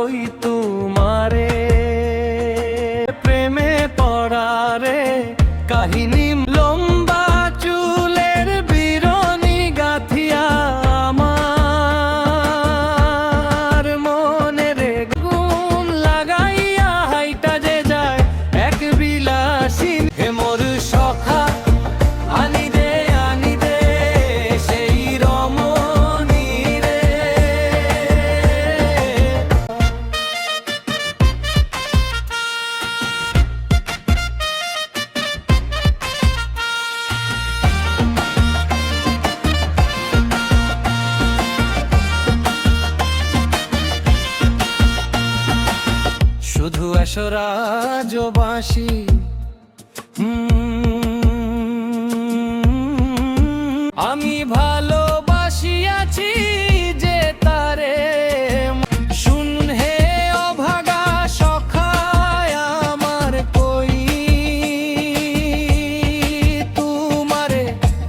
ভালোই তোমারে প্রেমে পড়ারে কাহিনী লম্বা চুলের বিরনি গাথিয়া আমার মনে রে গুণ লাগাইয়া হাইটা যে যায় এক বিলাসী হে মোর সখা আনি দে সেই রমণী রে। শুধু এসরাজ বাঁশি আমি ভালোবাসিয়াছি যে তারে শুন হে অভাগা সখায় আমার কই তুমারে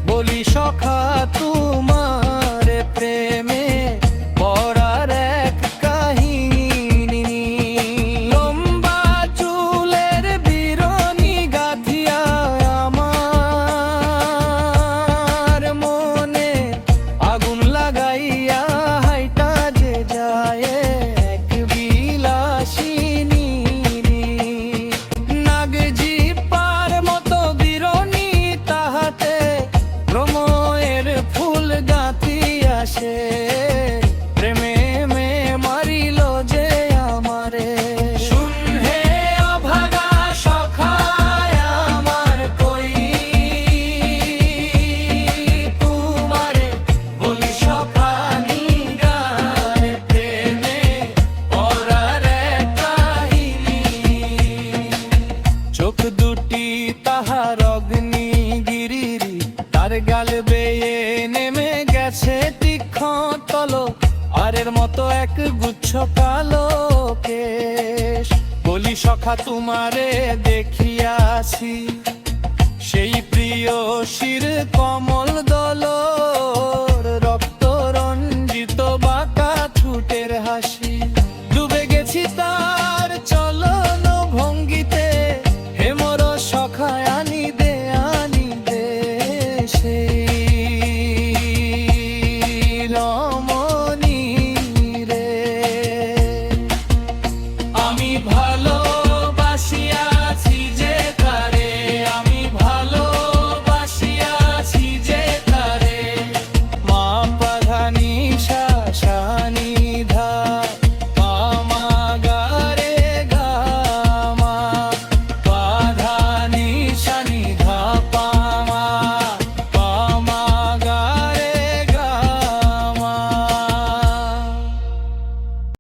বলি সখা তুমারে প্রেমে পড়ার এক কাহিনী লম্বা চুলের বিরনি গাথিয়া আমার মনে আগুন লাগাইয়া হাইটা যে যায় এক বিলাসিনী নাগ জিপার মতো বিরনি তাহাতে প্রময়ের ফুল গাঁথিয়া সে প্রেমে মে মারিল যে আমারে শুন হে অভাগা সখায় আমার কই তুমারে বলি সখা নিগার প্রেমে পড়ার এক কাহিনী চোখ দুটি তাহার অগ্নিগিরি তার গাল বেয়ে নেমে গেছে তীক্ষ্ণ তলক আরের মতো এক গুচ্ছ কালো কেশ বলি সখা তোমারে দেখিয়াছি সেই প্রিয় শির কমল দলর রক্ত রঞ্জিত বাঁকা ঠোঁটের হাসি ডুবে গেছি তার চলন ভঙ্গিতে হে মোর সখায় আনি দে সেই রমণী রে। আমি ভালো